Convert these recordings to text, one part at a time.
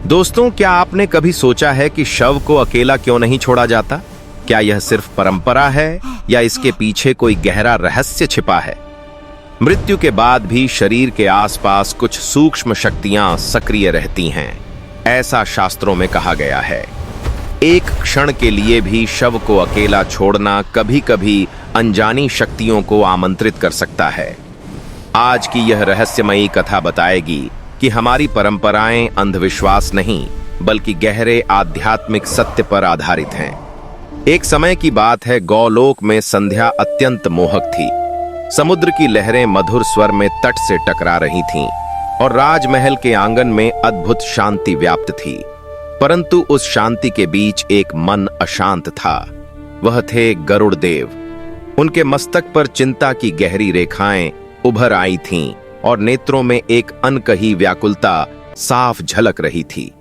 दोस्तों, क्या आपने कभी सोचा है कि शव को अकेला क्यों नहीं छोड़ा जाता? क्या यह सिर्फ परंपरा है या इसके पीछे कोई गहरा रहस्य छिपा है? मृत्यु के बाद भी शरीर के आसपास कुछ सूक्ष्म शक्तियां सक्रिय रहती हैं, ऐसा शास्त्रों में कहा गया है। एक क्षण के लिए भी शव को अकेला छोड़ना कभी-कभी अनजानी शक्तियों को आमंत्रित कर सकता है। आज की यह रहस्यमयी कथा बताएगी कि हमारी परंपराएं अंधविश्वास नहीं, बल्कि गहरे आध्यात्मिक सत्य पर आधारित हैं। एक समय की बात है, गौलोक में संध्या अत्यंत मोहक थी। समुद्र की लहरें मधुर स्वर में तट से टकरा रही थीं और राजमहल के आंगन में अद्भुत शांति व्याप्त थी। परंतु उस शांति के बीच एक मन अशांत था। वह थे गरुड़ देव। उनके मस्तक पर चिंता की गहरी रेखाएं उभर आई थीं और नेत्रों में एक अनकही व्याकुलता साफ झलक रही थी।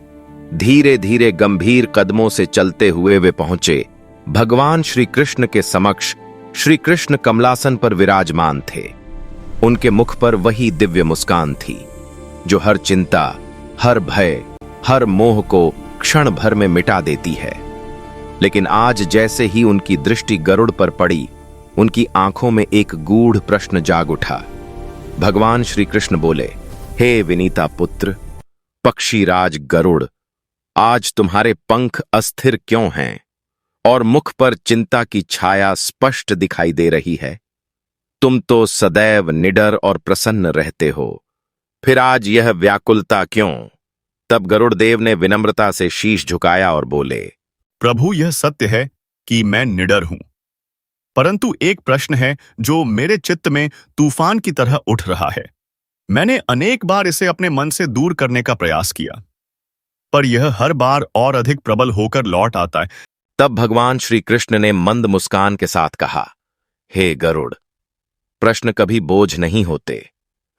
धीरे धीरे गंभीर कदमों से चलते हुए वे पहुंचे भगवान श्री कृष्ण के समक्ष। श्री कृष्ण कमलासन पर विराजमान थे। उनके मुख पर वही दिव्य मुस्कान थी जो हर चिंता, हर भय, हर मोह को क्षण भर में मिटा देती है। लेकिन आज जैसे ही उनकी दृष्टि गरुड़ पर पड़ी, उनकी आंखों में एक गूढ़ प्रश्न जाग उठा। भगवान श्री कृष्ण बोले, हे विनीता पुत्र, पक्षीराज गरुड़, आज तुम्हारे पंख अस्थिर क्यों हैं और मुख पर चिंता की छाया स्पष्ट दिखाई दे रही है? तुम तो सदैव निडर और प्रसन्न रहते हो, फिर आज यह व्याकुलता क्यों? तब गरुड़ देव ने विनम्रता से शीश झुकाया और बोले, प्रभु, यह सत्य है कि मैं निडर हूं, परंतु एक प्रश्न है जो मेरे चित्त में तूफान की तरह उठ रहा है। मैंने अनेक बार इसे अपने मन से दूर करने का प्रयास किया, पर यह हर बार और अधिक प्रबल होकर लौट आता है। तब भगवान श्री कृष्ण ने मंद मुस्कान के साथ कहा, हे गरुड़, प्रश्न कभी बोझ नहीं होते,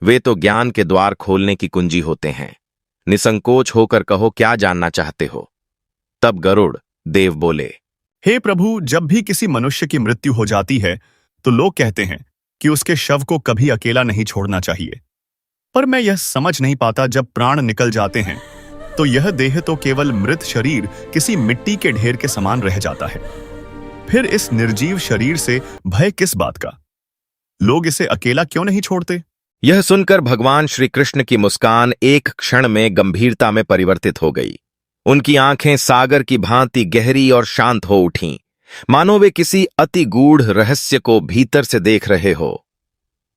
वे तो ज्ञान के द्वार खोलने की कुंजी होते हैं। निसंकोच होकर कहो, क्या जानना चाहते हो? तब गरुड़ देव बोले, हे प्रभु, जब भी किसी मनुष्य की मृत्यु हो जाती है तो लोग कहते हैं कि उसके शव को कभी अकेला नहीं छोड़ना चाहिए। पर मैं यह समझ नहीं पाता, जब प्राण निकल जाते हैं तो यह देह तो केवल मृत शरीर किसी मिट्टी के ढेर के समान रह जाता है। फिर इस निर्जीव शरीर से भय किस बात का? लोग इसे अकेला क्यों नहीं छोड़ते? यह सुनकर भगवान श्री कृष्ण की मुस्कान एक क्षण में गंभीरता में परिवर्तित हो गई। उनकी आंखें सागर की भांति गहरी और शांत हो उठीं, मानो वे किसी अति गूढ़ रहस्य को भीतर से देख रहे हो।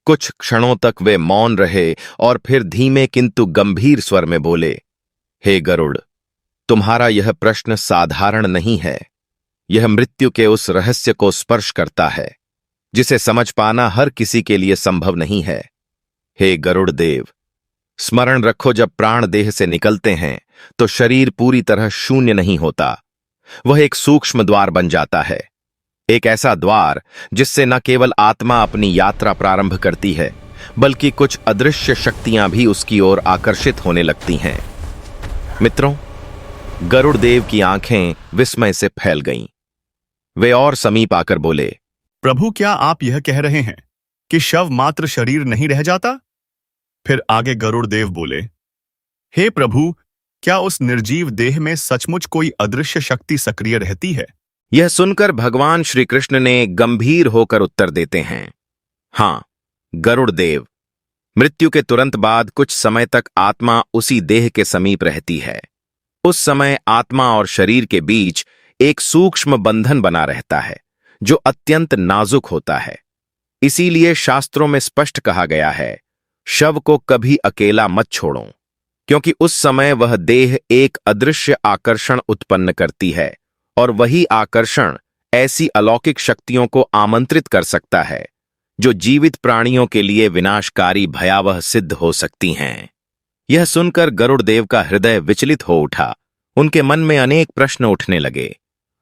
कुछ क्षणों तक वे मौन रहे और फिर धीमे किंतु गंभीर स्वर में बोले, हे गरुड़, तुम्हारा यह प्रश्न साधारण नहीं है। यह मृत्यु के उस रहस्य को स्पर्श करता है जिसे समझ पाना हर किसी के लिए संभव नहीं है। हे गरुड़ देव, स्मरण रखो, जब प्राण देह से निकलते हैं तो शरीर पूरी तरह शून्य नहीं होता। वह एक सूक्ष्म द्वार बन जाता है, एक ऐसा द्वार जिससे न केवल आत्मा अपनी यात्रा प्रारंभ करती है, बल्कि कुछ अदृश्य शक्तियां भी उसकी ओर आकर्षित होने लगती हैं। मित्रों, गरुड़ देव की आंखें विस्मय से फैल गईं। वे और समीप आकर बोले, प्रभु, क्या आप यह कह रहे हैं कि शव मात्र शरीर नहीं रह जाता? फिर आगे गरुड़ देव बोले, हे प्रभु, क्या उस निर्जीव देह में सचमुच कोई अदृश्य शक्ति सक्रिय रहती है? यह सुनकर भगवान श्री कृष्ण ने गंभीर होकर उत्तर देते हैं, हां गरुड़ देव, मृत्यु के तुरंत बाद कुछ समय तक आत्मा उसी देह के समीप रहती है। उस समय आत्मा और शरीर के बीच एक सूक्ष्म बंधन बना रहता है जो अत्यंत नाजुक होता है। इसीलिए शास्त्रों में स्पष्ट कहा गया है, शव को कभी अकेला मत छोड़ो, क्योंकि उस समय वह देह एक अदृश्य आकर्षण उत्पन्न करती है और वही आकर्षण ऐसी अलौकिक शक्तियों को आमंत्रित कर सकता है जो जीवित प्राणियों के लिए विनाशकारी भयावह सिद्ध हो सकती हैं। यह सुनकर गरुड़ देव का हृदय विचलित हो उठा। उनके मन में अनेक प्रश्न उठने लगे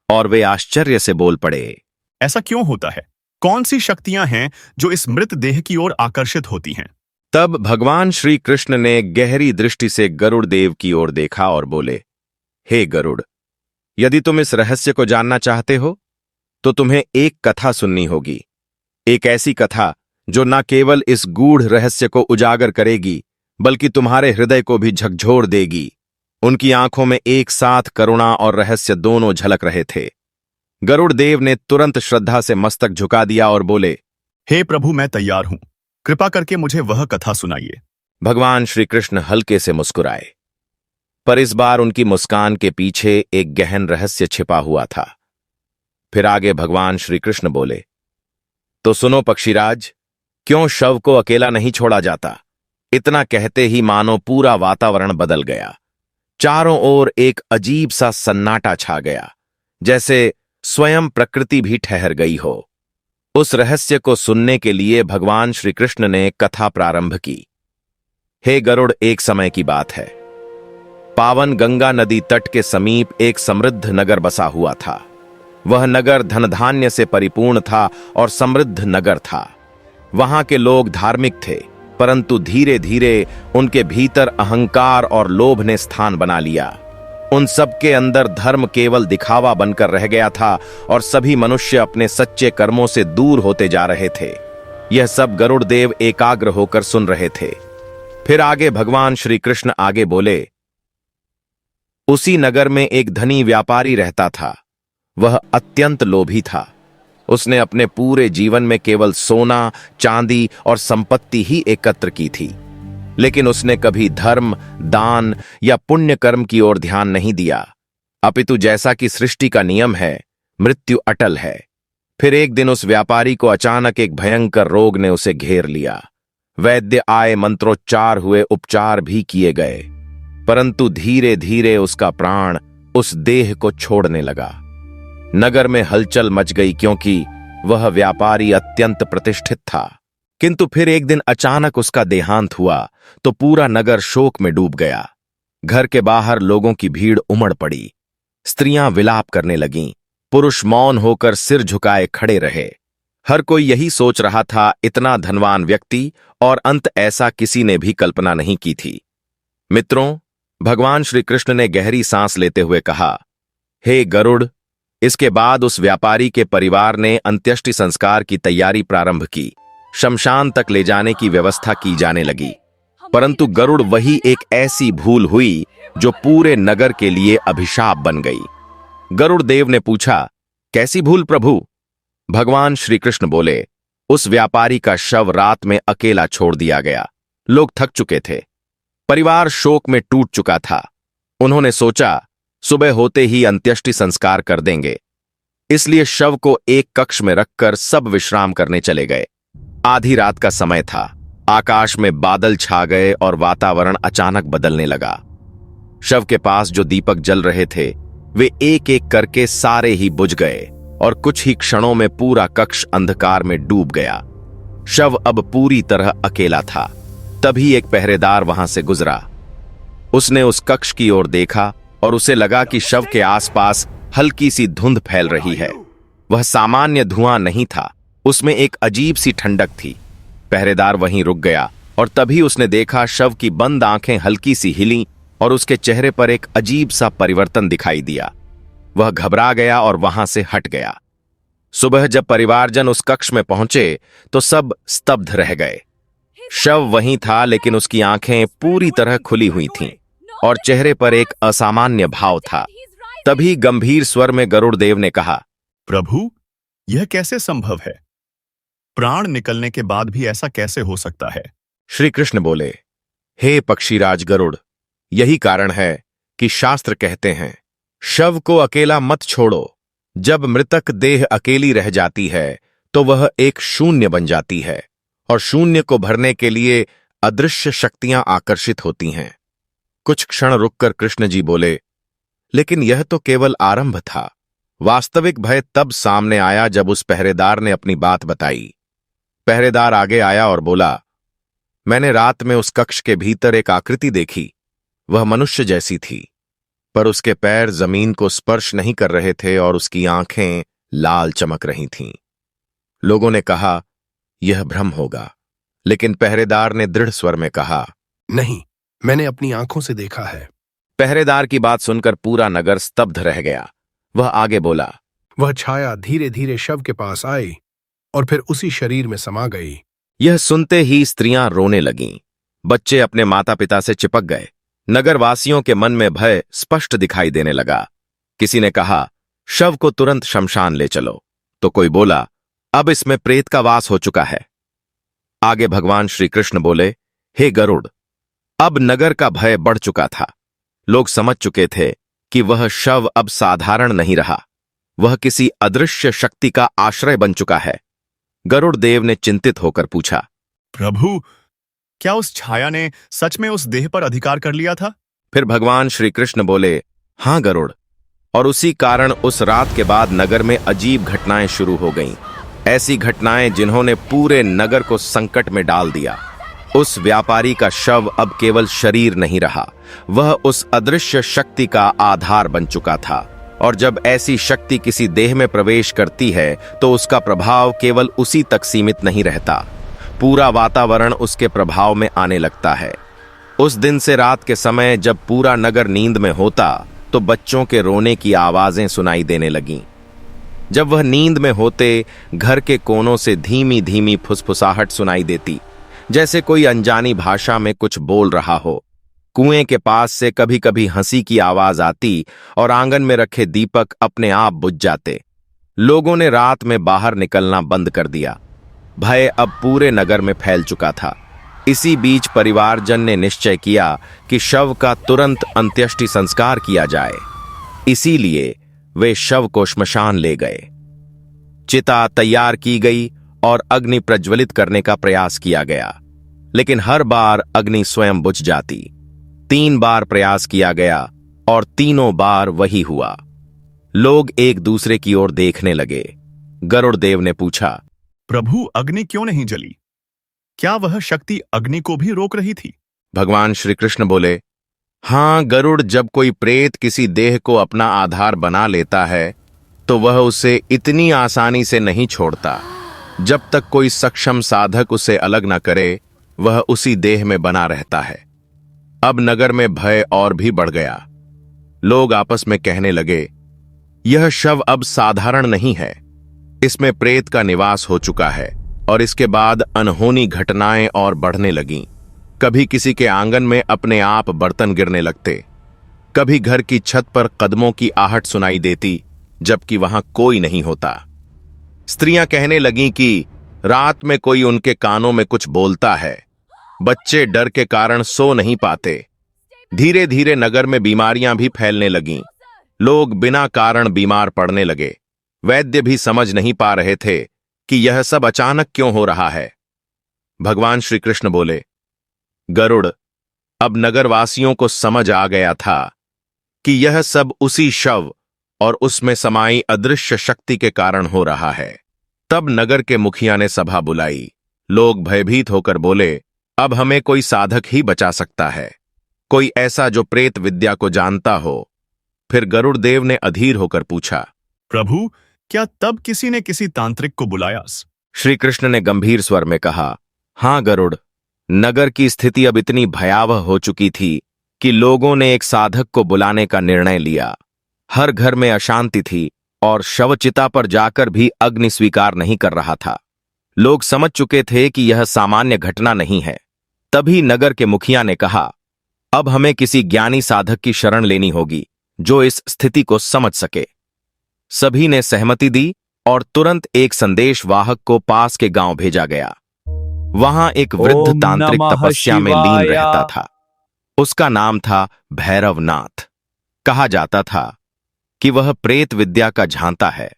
और वे आश्चर्य से बोल पड़े, ऐसा क्यों होता है? कौन सी शक्तियां हैं जो इस मृत देह की ओर आकर्षित होती हैं? तब भगवान श्री कृष्ण ने गहरी दृष्टि से गरुड़ देव की ओर देखा और बोले, हे गरुड़, यदि तुम इस रहस्य को जानना चाहते हो तो तुम्हें एक कथा सुननी होगी। एक ऐसी कथा जो न केवल इस गूढ़ रहस्य को उजागर करेगी, बल्कि तुम्हारे हृदय को भी झकझोर देगी। उनकी आंखों में एक साथ करुणा और रहस्य दोनों झलक रहे थे। गरुड़ देव ने तुरंत श्रद्धा से मस्तक झुका दिया और बोले, हे प्रभु, मैं तैयार हूं। कृपा करके मुझे वह कथा सुनाइए। भगवान श्री कृष्ण हल्के से मुस्कुराए, पर इस बार उनकी मुस्कान के पीछे एक गहन रहस्य छिपा हुआ था। फिर आगे भगवान श्री कृष्ण बोले, तो सुनो पक्षीराज, क्यों शव को अकेला नहीं छोड़ा जाता? इतना कहते ही मानो पूरा वातावरण बदल गया। चारों ओर एक अजीब सा सन्नाटा छा गया, जैसे स्वयं प्रकृति भी ठहर गई हो। उस रहस्य को सुनने के लिए भगवान श्री कृष्ण ने कथा प्रारंभ की। हे गरुड़, एक समय की बात है। पावन गंगा नदी तट के समीप एक समृद्ध नगर बसा हुआ था। वह नगर धन धान्य से परिपूर्ण था और समृद्ध नगर था। वहां के लोग धार्मिक थे, परंतु धीरे धीरे उनके भीतर अहंकार और लोभ ने स्थान बना लिया। उन सबके अंदर धर्म केवल दिखावा बनकर रह गया था और सभी मनुष्य अपने सच्चे कर्मों से दूर होते जा रहे थे। यह सब गरुड़ देव एकाग्र होकर सुन रहे थे। फिर आगे भगवान श्री कृष्ण आगे बोले, उसी नगर में एक धनी व्यापारी रहता था। वह अत्यंत लोभी था। उसने अपने पूरे जीवन में केवल सोना, चांदी और संपत्ति ही एकत्र की थी, लेकिन उसने कभी धर्म, दान या पुण्य कर्म की ओर ध्यान नहीं दिया। अपितु जैसा कि सृष्टि का नियम है, मृत्यु अटल है। फिर एक दिन उस व्यापारी को अचानक एक भयंकर रोग ने उसे घेर लिया। वैद्य आए, मंत्रोच्चार हुए, उपचार भी किए गए, परंतु धीरे धीरे उसका प्राण उस देह को छोड़ने लगा। नगर में हलचल मच गई, क्योंकि वह व्यापारी अत्यंत प्रतिष्ठित था। किंतु फिर एक दिन अचानक उसका देहांत हुआ तो पूरा नगर शोक में डूब गया। घर के बाहर लोगों की भीड़ उमड़ पड़ी। स्त्रियां विलाप करने लगीं, पुरुष मौन होकर सिर झुकाए खड़े रहे। हर कोई यही सोच रहा था, इतना धनवान व्यक्ति, और अंत ऐसा किसी ने भी कल्पना नहीं की थी। मित्रों, भगवान श्री कृष्ण ने गहरी सांस लेते हुए कहा, हे गरुड़। इसके बाद उस व्यापारी के परिवार ने अंत्येष्टि संस्कार की तैयारी प्रारंभ की। शमशान तक ले जाने की व्यवस्था की जाने लगी, परंतु गरुड़ वही एक ऐसी भूल हुई जो पूरे नगर के लिए अभिशाप बन गई। गरुड़ देव ने पूछा, कैसी भूल प्रभु? भगवान श्री कृष्ण बोले, उस व्यापारी का शव रात में अकेला छोड़ दिया गया। लोग थक चुके थे, परिवार शोक में टूट चुका था। उन्होंने सोचा सुबह होते ही अंत्येष्टि संस्कार कर देंगे, इसलिए शव को एक कक्ष में रखकर सब विश्राम करने चले गए। आधी रात का समय था। आकाश में बादल छा गए और वातावरण अचानक बदलने लगा। शव के पास जो दीपक जल रहे थे, वे एक एक करके सारे ही बुझ गए और कुछ ही क्षणों में पूरा कक्ष अंधकार में डूब गया। शव अब पूरी तरह अकेला था। तभी एक पहरेदार वहां से गुजरा। उसने उस कक्ष की ओर देखा और उसे लगा कि शव के आसपास हल्की सी धुंध फैल रही है। वह सामान्य धुआं नहीं था, उसमें एक अजीब सी ठंडक थी। पहरेदार वहीं रुक गया और तभी उसने देखा शव की बंद आंखें हल्की सी हिलीं और उसके चेहरे पर एक अजीब सा परिवर्तन दिखाई दिया। वह घबरा गया और वहां से हट गया। सुबह जब परिवारजन उस कक्ष में पहुंचे तो सब स्तब्ध रह गए। शव वहीं था, लेकिन उसकी आंखें पूरी तरह खुली हुई थीं और चेहरे पर एक असामान्य भाव था। तभी गंभीर स्वर में गरुड़ देव ने कहा, प्रभु, यह कैसे संभव है? प्राण निकलने के बाद भी ऐसा कैसे हो सकता है? श्री कृष्ण बोले, हे पक्षीराज गरुड़, यही कारण है कि शास्त्र कहते हैं, शव को अकेला मत छोड़ो। जब मृतक देह अकेली रह जाती है तो वह एक शून्य बन जाती है और शून्य को भरने के लिए अदृश्य शक्तियां आकर्षित होती हैं। कुछ क्षण रुककर कृष्ण जी बोले, लेकिन यह तो केवल आरंभ था। वास्तविक भय तब सामने आया जब उस पहरेदार ने अपनी बात बताई। पहरेदार आगे आया और बोला, मैंने रात में उस कक्ष के भीतर एक आकृति देखी। वह मनुष्य जैसी थी, पर उसके पैर जमीन को स्पर्श नहीं कर रहे थे और उसकी आंखें लाल चमक रही थीं। लोगों ने कहा, यह भ्रम होगा, लेकिन पहरेदार ने दृढ़ स्वर में कहा, नहीं, मैंने अपनी आंखों से देखा है। पहरेदार की बात सुनकर पूरा नगर स्तब्ध रह गया। वह आगे बोला, वह छाया धीरे धीरे शव के पास आई और फिर उसी शरीर में समा गई। यह सुनते ही स्त्रियां रोने लगीं। बच्चे अपने माता पिता से चिपक गए। नगरवासियों के मन में भय स्पष्ट दिखाई देने लगा। किसी ने कहा, शव को तुरंत शमशान ले चलो, तो कोई बोला, अब इसमें प्रेत का वास हो चुका है। आगे भगवान श्री कृष्ण बोले, हे गरुड़, अब नगर का भय बढ़ चुका था। लोग समझ चुके थे कि वह शव अब साधारण नहीं रहा, वह किसी अदृश्य शक्ति का आश्रय बन चुका है। गरुड़ देव ने चिंतित होकर पूछा, प्रभु, क्या उस छाया ने सच में उस देह पर अधिकार कर लिया था? फिर भगवान श्री कृष्ण बोले, हां गरुड़, और उसी कारण उस रात के बाद नगर में अजीब घटनाएं शुरू हो गईं। ऐसी घटनाएं जिन्होंने पूरे नगर को संकट में डाल दिया। उस व्यापारी का शव अब केवल शरीर नहीं रहा, वह उस अदृश्य शक्ति का आधार बन चुका था। और जब ऐसी शक्ति किसी देह में प्रवेश करती है तो उसका प्रभाव केवल उसी तक सीमित नहीं रहता, पूरा वातावरण उसके प्रभाव में आने लगता है। उस दिन से रात के समय जब पूरा नगर नींद में होता तो बच्चों के रोने की आवाजें सुनाई देने लगीं। जब वह नींद में होते, घर के कोनों से धीमी धीमी फुसफुसाहट सुनाई देती, जैसे कोई अनजानी भाषा में कुछ बोल रहा हो। कुएं के पास से कभी कभी हंसी की आवाज आती और आंगन में रखे दीपक अपने आप बुझ जाते। लोगों ने रात में बाहर निकलना बंद कर दिया। भय अब पूरे नगर में फैल चुका था। इसी बीच परिवारजन ने निश्चय किया कि शव का तुरंत अंत्येष्टि संस्कार किया जाए। इसीलिए वे शव को श्मशान ले गए। चिता तैयार की गई और अग्नि प्रज्वलित करने का प्रयास किया गया, लेकिन हर बार अग्नि स्वयं बुझ जाती। 3 बार प्रयास किया गया और तीनों बार वही हुआ। लोग एक दूसरे की ओर देखने लगे। गरुड़ देव ने पूछा, प्रभु, अग्नि क्यों नहीं जली? क्या वह शक्ति अग्नि को भी रोक रही थी? भगवान श्री कृष्ण बोले, हां गरुड़, जब कोई प्रेत किसी देह को अपना आधार बना लेता है तो वह उसे इतनी आसानी से नहीं छोड़ता। जब तक कोई सक्षम साधक उसे अलग न करे, वह उसी देह में बना रहता है। अब नगर में भय और भी बढ़ गया। लोग आपस में कहने लगे, यह शव अब साधारण नहीं है, इसमें प्रेत का निवास हो चुका है। और इसके बाद अनहोनी घटनाएं और बढ़ने लगीं। कभी किसी के आंगन में अपने आप बर्तन गिरने लगते, कभी घर की छत पर कदमों की आहट सुनाई देती जबकि वहां कोई नहीं होता। स्त्रियां कहने लगीं कि रात में कोई उनके कानों में कुछ बोलता है। बच्चे डर के कारण सो नहीं पाते। धीरे धीरे नगर में बीमारियां भी फैलने लगीं। लोग बिना कारण बीमार पड़ने लगे। वैद्य भी समझ नहीं पा रहे थे कि यह सब अचानक क्यों हो रहा है। भगवान श्री कृष्ण बोले, गरुड़, अब नगरवासियों को समझ आ गया था कि यह सब उसी शव और उसमें समाई अदृश्य शक्ति के कारण हो रहा है। तब नगर के मुखिया ने सभा बुलाई। लोग भयभीत होकर बोले, अब हमें कोई साधक ही बचा सकता है, कोई ऐसा जो प्रेत विद्या को जानता हो। फिर गरुड़ देव ने अधीर होकर पूछा, प्रभु, क्या तब किसी ने किसी तांत्रिक को बुलाया? श्री कृष्ण ने गंभीर स्वर में कहा, हां गरुड़, नगर की स्थिति अब इतनी भयावह हो चुकी थी कि लोगों ने एक साधक को बुलाने का निर्णय लिया। हर घर में अशांति थी और शवचिता पर जाकर भी अग्नि स्वीकार नहीं कर रहा था। लोग समझ चुके थे कि यह सामान्य घटना नहीं है। तभी नगर के मुखिया ने कहा, अब हमें किसी ज्ञानी साधक की शरण लेनी होगी जो इस स्थिति को समझ सके। सभी ने सहमति दी और तुरंत एक संदेश वाहक को पास के गांव भेजा गया। वहां एक वृद्ध तांत्रिक तपस्या में लीन रहता था। उसका नाम था भैरवनाथ। कहा जाता था कि वह प्रेत विद्या का झांता है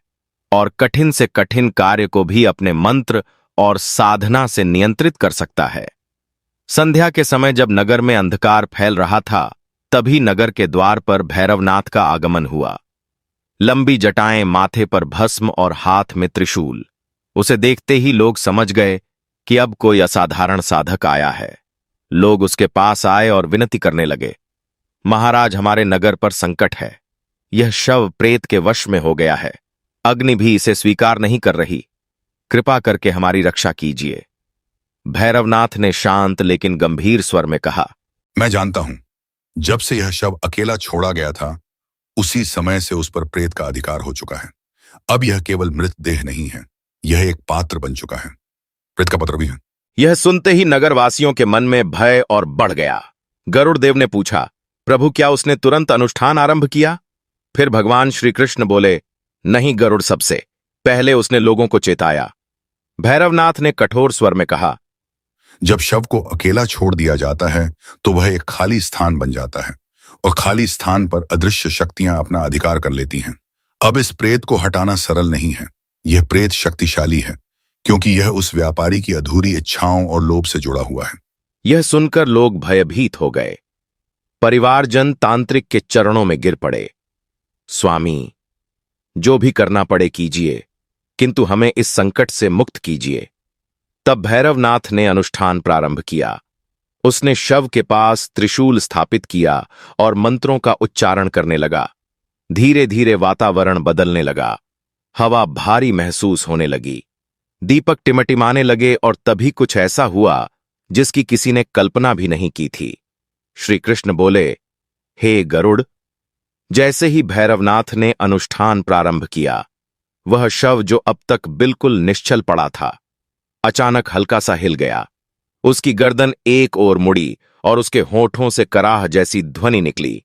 और कठिन से कठिन कार्य को भी अपने मंत्र और साधना से नियंत्रित कर सकता है। संध्या के समय जब नगर में अंधकार फैल रहा था, तभी नगर के द्वार पर भैरवनाथ का आगमन हुआ। लंबी जटाएं, माथे पर भस्म और हाथ में त्रिशूल। उसे देखते ही लोग समझ गए कि अब कोई असाधारण साधक आया है। लोग उसके पास आए और विनती करने लगे, महाराज, हमारे नगर पर संकट है। यह शव प्रेत के वश में हो गया है। अग्नि भी इसे स्वीकार नहीं कर रही। कृपा करके हमारी रक्षा कीजिए। भैरवनाथ ने शांत लेकिन गंभीर स्वर में कहा, मैं जानता हूं, जब से यह शव अकेला छोड़ा गया था, उसी समय से उस पर प्रेत का अधिकार हो चुका है। अब यह केवल मृत देह नहीं है, यह एक पात्र बन चुका है। प्रेत का पत्र भी है। यह सुनते ही नगरवासियों के मन में भय और बढ़ गया। गरुड़ देव ने पूछा, प्रभु, क्या उसने तुरंत अनुष्ठान आरंभ किया? फिर भगवान श्री कृष्ण बोले, नहीं गरुड़, सबसे पहले उसने लोगों को चेताया। भैरवनाथ ने कठोर स्वर में कहा, जब शव को अकेला छोड़ दिया जाता है तो वह एक खाली स्थान बन जाता है और खाली स्थान पर अदृश्य शक्तियां अपना अधिकार कर लेती हैं। अब इस प्रेत को हटाना सरल नहीं है। यह प्रेत शक्तिशाली है क्योंकि यह उस व्यापारी की अधूरी इच्छाओं और लोभ से जुड़ा हुआ है। यह सुनकर लोग भयभीत हो गए। परिवारजन तांत्रिक के चरणों में गिर पड़े। स्वामी, जो भी करना पड़े कीजिए, किंतु हमें इस संकट से मुक्त कीजिए। तब भैरवनाथ ने अनुष्ठान प्रारंभ किया। उसने शव के पास त्रिशूल स्थापित किया और मंत्रों का उच्चारण करने लगा। धीरे धीरे वातावरण बदलने लगा। हवा भारी महसूस होने लगी। दीपक टिमटिमाने लगे और तभी कुछ ऐसा हुआ जिसकी किसी ने कल्पना भी नहीं की थी। श्री कृष्ण बोले, हे गरुड़। जैसे ही भैरवनाथ ने अनुष्ठान प्रारंभ किया, वह शव जो अब तक बिल्कुल निश्चल पड़ा था, अचानक हल्का सा हिल गया। उसकी गर्दन एक ओर मुड़ी और उसके होठों से कराह जैसी ध्वनि निकली।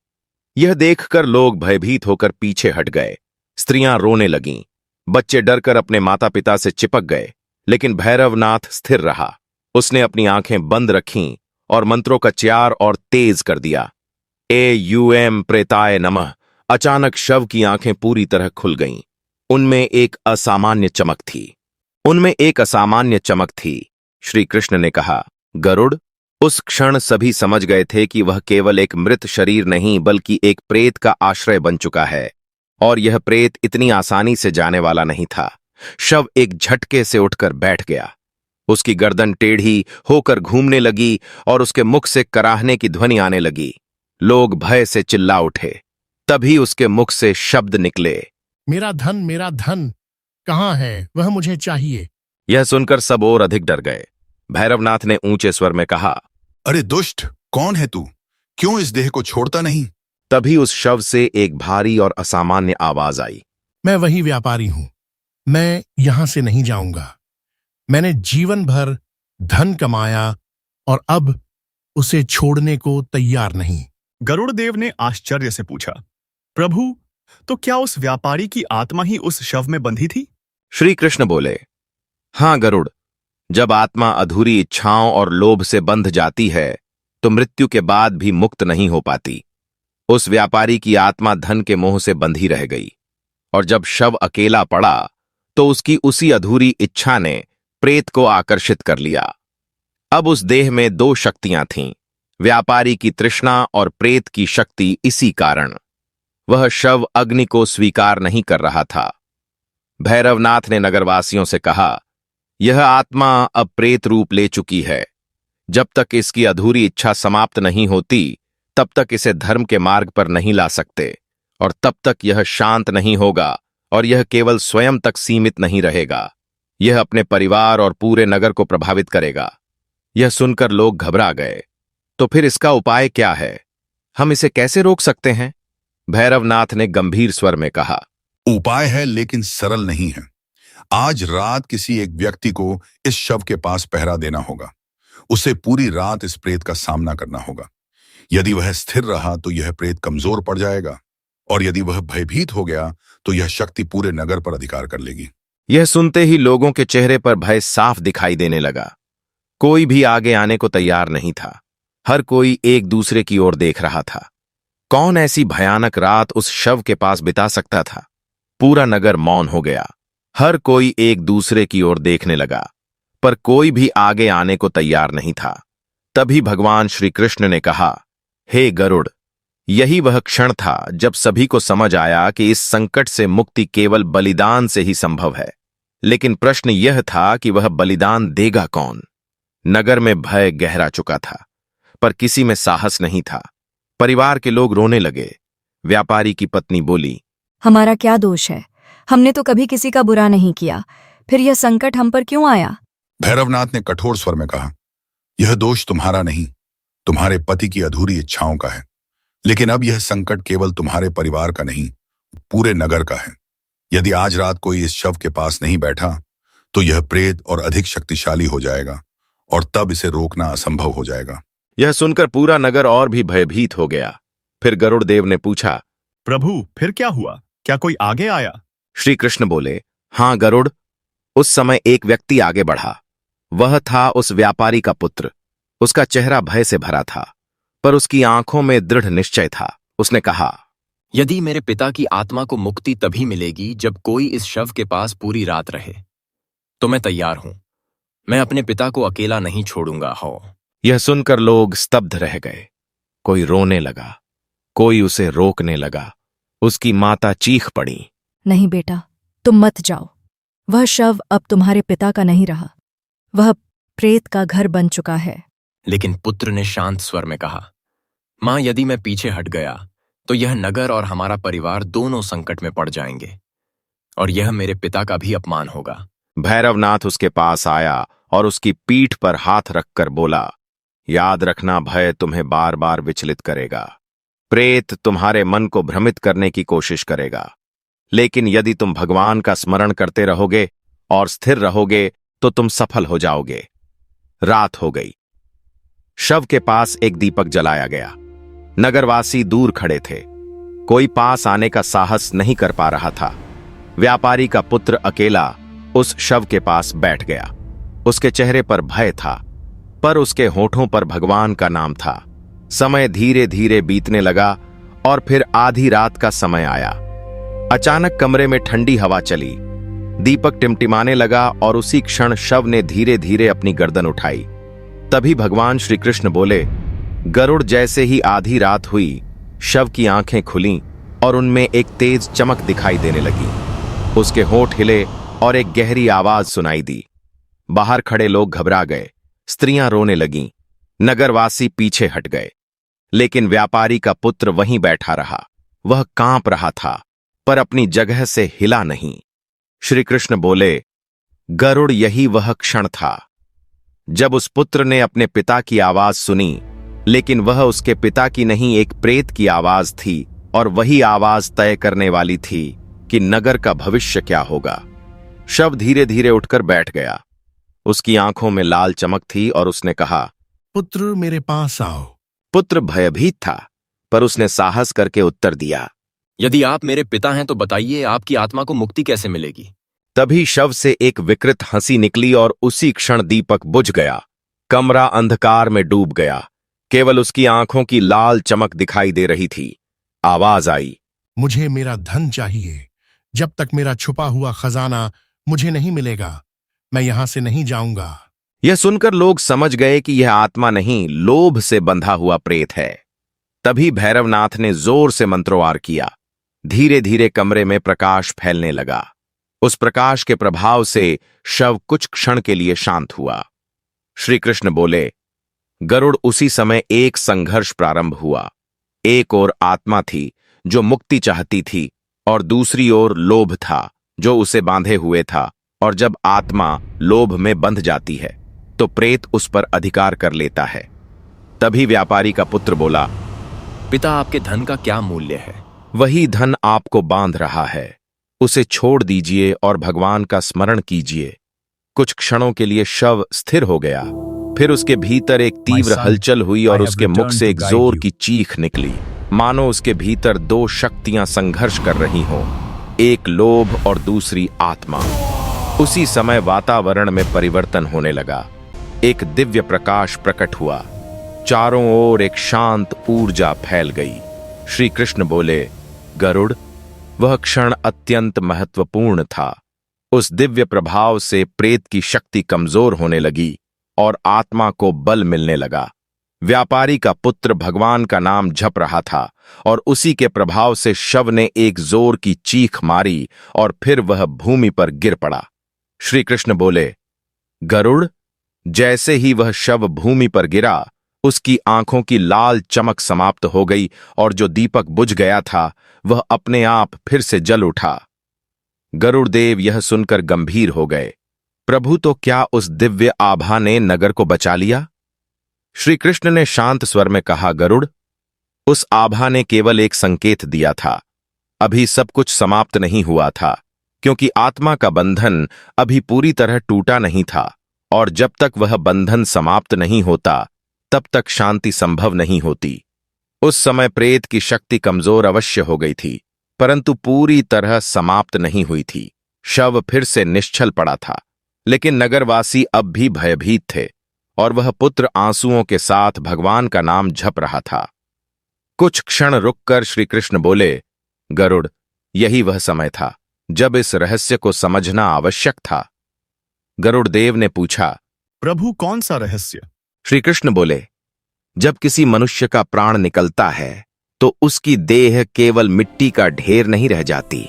यह देखकर लोग भयभीत होकर पीछे हट गए। स्त्रियां रोने लगीं। बच्चे डरकर अपने माता पिता से चिपक गए। लेकिन भैरवनाथ स्थिर रहा। उसने अपनी आंखें बंद रखीं और मंत्रों का च्चार और तेज कर दिया। एयूएम प्रेताय नमः। अचानक शव की आंखें पूरी तरह खुल गईं। उनमें एक असामान्य चमक थी। श्री कृष्ण ने कहा, गरुड़। उस क्षण सभी समझ गए थे कि वह केवल एक मृत शरीर नहीं बल्कि एक प्रेत का आश्रय बन चुका है, और यह प्रेत इतनी आसानी से जाने वाला नहीं था। शव एक झटके से उठकर बैठ गया। उसकी गर्दन टेढ़ी होकर घूमने लगी और उसके मुख से कराहने की ध्वनि आने लगी। लोग भय से चिल्ला उठे। तभी उसके मुख से शब्द निकले, मेरा धन कहाँ है? वह मुझे चाहिए। यह सुनकर सब और अधिक डर गए। भैरवनाथ ने ऊंचे स्वर में कहा, अरे दुष्ट, कौन है तू? क्यों इस देह को छोड़ता नहीं? तभी उस शव से एक भारी और असामान्य आवाज आई, मैं वही व्यापारी हूं। मैं यहां से नहीं जाऊंगा। मैंने जीवन भर धन कमाया और अब उसे छोड़ने को तैयार नहीं। गरुड़ देव ने आश्चर्य से पूछा, प्रभु, तो क्या उस व्यापारी की आत्मा ही उस शव में बंधी थी? श्री कृष्ण बोले, हां गरुड़। जब आत्मा अधूरी इच्छाओं और लोभ से बंध जाती है तो मृत्यु के बाद भी मुक्त नहीं हो पाती। उस व्यापारी की आत्मा धन के मोह से बंधी रह गई, और जब शव अकेला पड़ा तो उसकी उसी अधूरी इच्छा ने प्रेत को आकर्षित कर लिया। अब उस देह में दो शक्तियां थीं, व्यापारी की तृष्णा और प्रेत की शक्ति। इसी कारण वह शव अग्नि को स्वीकार नहीं कर रहा था। भैरवनाथ ने नगरवासियों से कहा, यह आत्मा अब प्रेत रूप ले चुकी है। जब तक इसकी अधूरी इच्छा समाप्त नहीं होती, तब तक इसे धर्म के मार्ग पर नहीं ला सकते, और तब तक यह शांत नहीं होगा, और यह केवल स्वयं तक सीमित नहीं रहेगा। यह अपने परिवार और पूरे नगर को प्रभावित करेगा। यह सुनकर लोग घबरा गए। तो फिर इसका उपाय क्या है? हम इसे कैसे रोक सकते हैं? भैरवनाथ ने गंभीर स्वर में कहा, उपाय है लेकिन सरल नहीं है। आज रात किसी एक व्यक्ति को इस शव के पास पहरा देना होगा। उसे पूरी रात इस प्रेत का सामना करना होगा। यदि वह स्थिर रहा तो यह प्रेत कमजोर पड़ जाएगा, और यदि वह भयभीत हो गया तो यह शक्ति पूरे नगर पर अधिकार कर लेगी। यह सुनते ही लोगों के चेहरे पर भय साफ दिखाई देने लगा। कोई भी आगे आने को तैयार नहीं था। हर कोई एक दूसरे की ओर देख रहा था। कौन ऐसी भयानक रात उस शव के पास बिता सकता था? पूरा नगर मौन हो गया। हर कोई एक दूसरे की ओर देखने लगा, पर कोई भी आगे आने को तैयार नहीं था। तभी भगवान श्री कृष्ण ने कहा, हे गरुड़, यही वह क्षण था जब सभी को समझ आया कि इस संकट से मुक्ति केवल बलिदान से ही संभव है। लेकिन प्रश्न यह था कि वह बलिदान देगा कौन? नगर में भय गहरा चुका था, पर किसी में साहस नहीं था। परिवार के लोग रोने लगे। व्यापारी की पत्नी बोली, हमारा क्या दोष है? हमने तो कभी किसी का बुरा नहीं किया, फिर यह संकट हम पर क्यों आया? भैरवनाथ ने कठोर स्वर में कहा, यह दोष तुम्हारा नहीं, तुम्हारे पति की अधूरी इच्छाओं का है। लेकिन अब यह संकट केवल तुम्हारे परिवार का नहीं, पूरे नगर का है। यदि आज रात कोई इस शव के पास नहीं बैठा तो यह प्रेत और अधिक शक्तिशाली हो जाएगा, और तब इसे रोकना असंभव हो जाएगा। यह सुनकर पूरा नगर और भी भयभीत हो गया। फिर गरुड़ देव ने पूछा, प्रभु फिर क्या हुआ? क्या कोई आगे आया? श्री कृष्ण बोले, हां गरुड़। उस समय एक व्यक्ति आगे बढ़ा। वह था उस व्यापारी का पुत्र। उसका चेहरा भय से भरा था, पर उसकी आंखों में दृढ़ निश्चय था। उसने कहा, यदि मेरे पिता की आत्मा को मुक्ति तभी मिलेगी जब कोई इस शव के पास पूरी रात रहे, तो मैं तैयार हूं। मैं अपने पिता को अकेला नहीं छोड़ूंगा। हो। यह सुनकर लोग स्तब्ध रह गए। कोई रोने लगा, कोई उसे रोकने लगा। उसकी माता चीख पड़ी, नहीं बेटा, तुम मत जाओ। वह शव अब तुम्हारे पिता का नहीं रहा। वह प्रेत का घर बन चुका है। लेकिन पुत्र ने शांत स्वर में कहा, मां, यदि मैं पीछे हट गया तो यह नगर और हमारा परिवार दोनों संकट में पड़ जाएंगे, और यह मेरे पिता का भी अपमान होगा। भैरवनाथ उसके पास आया और उसकी पीठ पर हाथ रखकर बोला, याद रखना, भय तुम्हें बार बार विचलित करेगा। प्रेत तुम्हारे मन को भ्रमित करने की कोशिश करेगा, लेकिन यदि तुम भगवान का स्मरण करते रहोगे और स्थिर रहोगे तो तुम सफल हो जाओगे। रात हो गई। शव के पास एक दीपक जलाया गया। नगरवासी दूर खड़े थे। कोई पास आने का साहस नहीं कर पा रहा था। व्यापारी का पुत्र अकेला उस शव के पास बैठ गया। उसके चेहरे पर भय था, पर उसके होठों पर भगवान का नाम था। समय धीरे धीरे बीतने लगा और फिर आधी रात का समय आया। अचानक कमरे में ठंडी हवा चली। दीपक टिमटिमाने लगा और उसी क्षण शव ने धीरे धीरे अपनी गर्दन उठाई। तभी भगवान श्री कृष्ण बोले, गरुड़। जैसे ही आधी रात हुई, शव की आंखें खुलीं और उनमें एक तेज चमक दिखाई देने लगी। उसके होंठ हिले और एक गहरी आवाज सुनाई दी। बाहर खड़े लोग घबरा गए। स्त्रियां रोने लगीं। नगरवासी पीछे हट गए। लेकिन व्यापारी का पुत्र वहीं बैठा रहा। वह कांप रहा था, पर अपनी जगह से हिला नहीं। श्री कृष्ण बोले, गरुड़, यही वह क्षण था जब उस पुत्र ने अपने पिता की आवाज सुनी, लेकिन वह उसके पिता की नहीं, एक प्रेत की आवाज थी, और वही आवाज तय करने वाली थी कि नगर का भविष्य क्या होगा। शव धीरे धीरे उठकर बैठ गया। उसकी आंखों में लाल चमक थी और उसने कहा, पुत्र मेरे पास आओ। पुत्र भयभीत था, पर उसने साहस करके उत्तर दिया, यदि आप मेरे पिता हैं तो बताइए, आपकी आत्मा को मुक्ति कैसे मिलेगी? तभी शव से एक विकृत हंसी निकली और उसी क्षण दीपक बुझ गया। कमरा अंधकार में डूब गया। केवल उसकी आंखों की लाल चमक दिखाई दे रही थी। आवाज आई, मुझे मेरा धन चाहिए। जब तक मेरा छुपा हुआ खजाना मुझे नहीं मिलेगा, मैं यहां से नहीं जाऊंगा। यह सुनकर लोग समझ गए कि यह आत्मा नहीं, लोभ से बंधा हुआ प्रेत है। तभी भैरवनाथ ने जोर से मंत्रोच्चार किया। धीरे धीरे कमरे में प्रकाश फैलने लगा। उस प्रकाश के प्रभाव से शव कुछ क्षण के लिए शांत हुआ। श्री कृष्ण बोले, गरुड़। उसी समय एक संघर्ष प्रारंभ हुआ। एक ओर आत्मा थी जो मुक्ति चाहती थी, और दूसरी ओर लोभ था जो उसे बांधे हुए था। और जब आत्मा लोभ में बंध जाती है तो प्रेत उस पर अधिकार कर लेता है। तभी व्यापारी का पुत्र बोला, पिता, आपके धन का क्या मूल्य है? वही धन आपको बांध रहा है। उसे छोड़ दीजिए और भगवान का स्मरण कीजिए। कुछ क्षणों के लिए शव स्थिर हो गया। फिर उसके भीतर एक तीव्र हलचल हुई और उसके मुख से एक जोर की चीख निकली, मानो उसके भीतर दो शक्तियां संघर्ष कर रही हों, एक लोभ और दूसरी आत्मा। उसी समय वातावरण में परिवर्तन होने लगा। एक दिव्य प्रकाश प्रकट हुआ। चारों ओर एक शांत ऊर्जा फैल गई। श्री कृष्ण बोले, गरुड़, वह क्षण अत्यंत महत्वपूर्ण था। उस दिव्य प्रभाव से प्रेत की शक्ति कमजोर होने लगी और आत्मा को बल मिलने लगा। व्यापारी का पुत्र भगवान का नाम जप रहा था और उसी के प्रभाव से शव ने एक जोर की चीख मारी और फिर वह भूमि पर गिर पड़ा। श्री कृष्ण बोले, गरुड़। जैसे ही वह शव भूमि पर गिरा, उसकी आंखों की लाल चमक समाप्त हो गई और जो दीपक बुझ गया था वह अपने आप फिर से जल उठा। गरुड़ देव यह सुनकर गंभीर हो गए। प्रभु, तो क्या उस दिव्य आभा ने नगर को बचा लिया? श्री कृष्ण ने शांत स्वर में कहा, गरुड़, उस आभा ने केवल एक संकेत दिया था। अभी सब कुछ समाप्त नहीं हुआ था, क्योंकि आत्मा का बंधन अभी पूरी तरह टूटा नहीं था, और जब तक वह बंधन समाप्त नहीं होता तब तक शांति संभव नहीं होती। उस समय प्रेत की शक्ति कमजोर अवश्य हो गई थी, परंतु पूरी तरह समाप्त नहीं हुई थी। शव फिर से निश्चल पड़ा था, लेकिन नगरवासी अब भी भयभीत थे और वह पुत्र आंसुओं के साथ भगवान का नाम जप रहा था। कुछ क्षण रुककर श्री कृष्ण बोले, गरुड़, यही वह समय था जब इस रहस्य को समझना आवश्यक था। गरुड़ देव ने पूछा, प्रभु कौन सा रहस्य? श्री कृष्ण बोले, जब किसी मनुष्य का प्राण निकलता है तो उसकी देह केवल मिट्टी का ढेर नहीं रह जाती।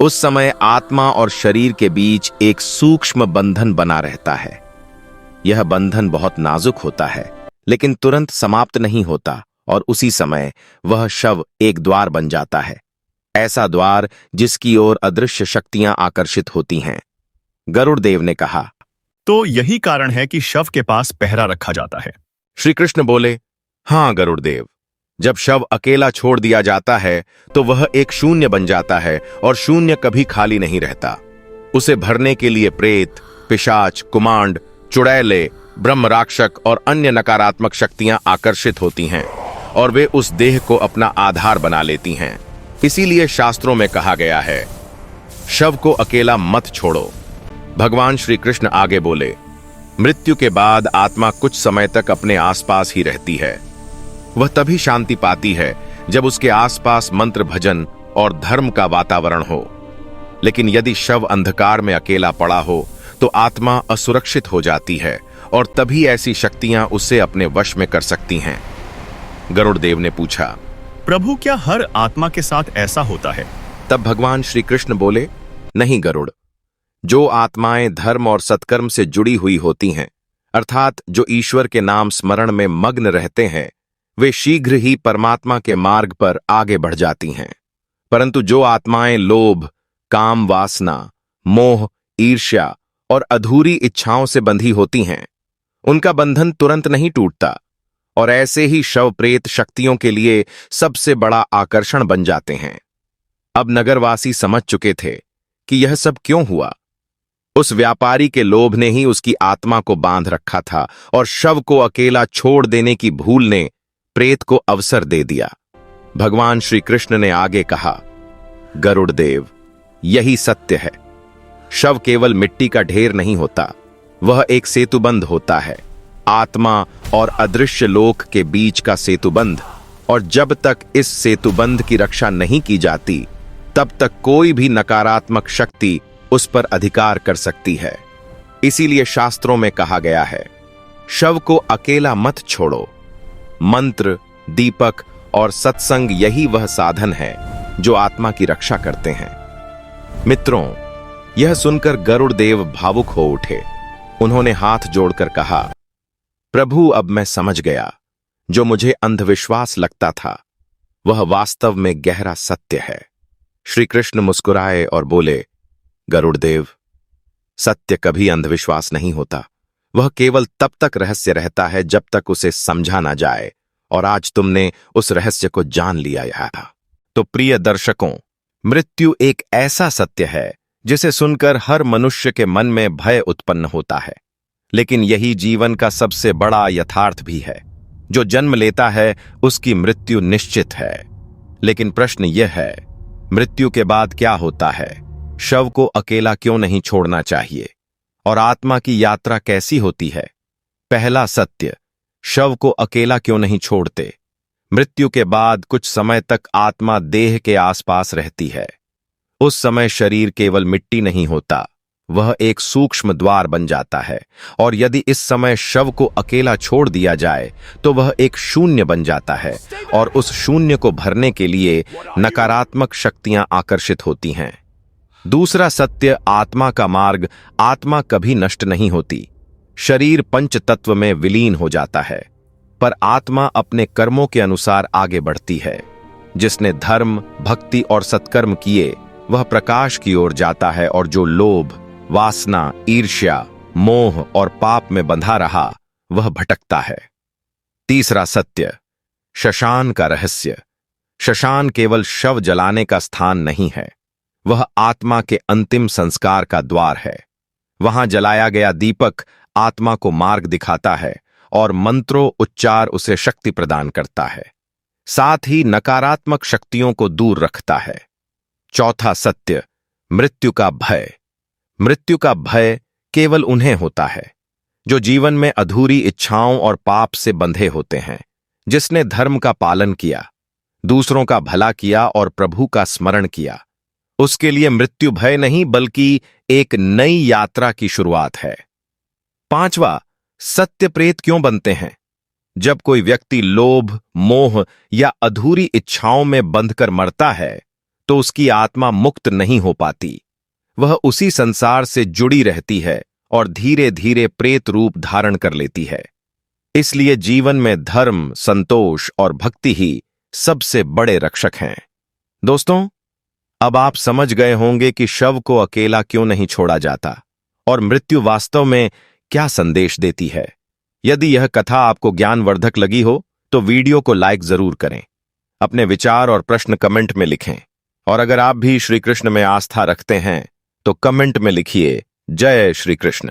उस समय आत्मा और शरीर के बीच एक सूक्ष्म बंधन बना रहता है। यह बंधन बहुत नाजुक होता है, लेकिन तुरंत समाप्त नहीं होता और उसी समय वह शव एक द्वार बन जाता है, ऐसा द्वार जिसकी ओर अदृश्य शक्तियां आकर्षित होती हैं। गरुड़ देव ने कहा, तो यही कारण है कि शव के पास पहरा रखा जाता है। श्री कृष्ण बोले, हां गरुड़ देव, जब शव अकेला छोड़ दिया जाता है तो वह एक शून्य बन जाता है और शून्य कभी खाली नहीं रहता। उसे भरने के लिए प्रेत, पिशाच, कुमांड, चुड़ैले, ब्रह्म राक्षक और अन्य नकारात्मक शक्तियां आकर्षित होती हैं और वे उस देह को अपना आधार बना लेती हैं। इसीलिए शास्त्रों में कहा गया है, शव को अकेला मत छोड़ो। भगवान श्री कृष्ण आगे बोले, मृत्यु के बाद आत्मा कुछ समय तक अपने आसपास ही रहती है। वह तभी शांति पाती है जब उसके आसपास मंत्र, भजन और धर्म का वातावरण हो। लेकिन यदि शव अंधकार में अकेला पड़ा हो तो आत्मा असुरक्षित हो जाती है और तभी ऐसी शक्तियां उसे अपने वश में कर सकती हैं। गरुड़ देव ने पूछा, प्रभु क्या हर आत्मा के साथ ऐसा होता है? तब भगवान श्री कृष्ण बोले, नहीं गरुड़, जो आत्माएं धर्म और सत्कर्म से जुड़ी हुई होती हैं, अर्थात जो ईश्वर के नाम स्मरण में मग्न रहते हैं, वे शीघ्र ही परमात्मा के मार्ग पर आगे बढ़ जाती हैं। परंतु जो आत्माएं लोभ, काम वासना, मोह, ईर्ष्या और अधूरी इच्छाओं से बंधी होती हैं, उनका बंधन तुरंत नहीं टूटता और ऐसे ही शव प्रेत शक्तियों के लिए सबसे बड़ा आकर्षण बन जाते हैं। अब नगरवासी समझ चुके थे कि यह सब क्यों हुआ। उस व्यापारी के लोभ ने ही उसकी आत्मा को बांध रखा था और शव को अकेला छोड़ देने की भूल ने प्रेत को अवसर दे दिया। भगवान श्री कृष्ण ने आगे कहा, गरुड़ देव, यही सत्य है। शव केवल मिट्टी का ढेर नहीं होता, वह एक सेतुबंध होता है, आत्मा और अदृश्य लोक के बीच का सेतुबंध। और जब तक इस सेतुबंध की रक्षा नहीं की जाती, तब तक कोई भी नकारात्मक शक्ति उस पर अधिकार कर सकती है। इसीलिए शास्त्रों में कहा गया है, शव को अकेला मत छोड़ो। मंत्र, दीपक और सत्संग यही वह साधन है जो आत्मा की रक्षा करते हैं। मित्रों, यह सुनकर गरुड़ देव भावुक हो उठे। उन्होंने हाथ जोड़कर कहा, प्रभु, अब मैं समझ गया, जो मुझे अंधविश्वास लगता था वह वास्तव में गहरा सत्य है। श्री कृष्ण मुस्कुराए और बोले, गरुड़ देव, सत्य कभी अंधविश्वास नहीं होता। वह केवल तब तक रहस्य रहता है जब तक उसे समझा ना जाए, और आज तुमने उस रहस्य को जान लिया था। तो प्रिय दर्शकों, मृत्यु एक ऐसा सत्य है जिसे सुनकर हर मनुष्य के मन में भय उत्पन्न होता है, लेकिन यही जीवन का सबसे बड़ा यथार्थ भी है। जो जन्म लेता है उसकी मृत्यु निश्चित है। लेकिन प्रश्न यह है, मृत्यु के बाद क्या होता है? शव को अकेला क्यों नहीं छोड़ना चाहिए? और आत्मा की यात्रा कैसी होती है? पहला सत्य, शव को अकेला क्यों नहीं छोड़ते? मृत्यु के बाद कुछ समय तक आत्मा देह के आसपास रहती है। उस समय शरीर केवल मिट्टी नहीं होता, वह एक सूक्ष्म द्वार बन जाता है, और यदि इस समय शव को अकेला छोड़ दिया जाए तो वह एक शून्य बन जाता है, और उस शून्य को भरने के लिए नकारात्मक शक्तियां आकर्षित होती हैं। दूसरा सत्य, आत्मा का मार्ग। आत्मा कभी नष्ट नहीं होती। शरीर पंच तत्व में विलीन हो जाता है, पर आत्मा अपने कर्मों के अनुसार आगे बढ़ती है। जिसने धर्म, भक्ति और सत्कर्म किए वह प्रकाश की ओर जाता है, और जो लोभ, वासना, ईर्ष्या, मोह और पाप में बंधा रहा वह भटकता है। तीसरा सत्य, शशान का रहस्य। शशान केवल शव जलाने का स्थान नहीं है, वह आत्मा के अंतिम संस्कार का द्वार है। वहां जलाया गया दीपक आत्मा को मार्ग दिखाता है, और मंत्रों उच्चार उसे शक्ति प्रदान करता है। साथ ही नकारात्मक शक्तियों को दूर रखता है। चौथा सत्य, मृत्यु का भय। मृत्यु का भय केवल उन्हें होता है जो जीवन में अधूरी इच्छाओं और पाप से बंधे होते हैं। जिसने धर्म का पालन किया, दूसरों का भला किया और प्रभु का स्मरण किया, उसके लिए मृत्यु भय नहीं बल्कि एक नई यात्रा की शुरुआत है। पांचवा, सत्य प्रेत क्यों बनते हैं? जब कोई व्यक्ति लोभ, मोह या अधूरी इच्छाओं में बंधकर मरता है तो उसकी आत्मा मुक्त नहीं हो पाती। वह उसी संसार से जुड़ी रहती है और धीरे धीरे प्रेत रूप धारण कर लेती है। इसलिए जीवन में धर्म, संतोष और भक्ति ही सबसे बड़े रक्षक हैं। दोस्तों, अब आप समझ गए होंगे कि शव को अकेला क्यों नहीं छोड़ा जाता और मृत्यु वास्तव में क्या संदेश देती है। यदि यह कथा आपको ज्ञानवर्धक लगी हो तो वीडियो को लाइक जरूर करें। अपने विचार और प्रश्न कमेंट में लिखें और अगर आप भी श्री कृष्ण में आस्था रखते हैं तो कमेंट में लिखिए जय श्री कृष्ण।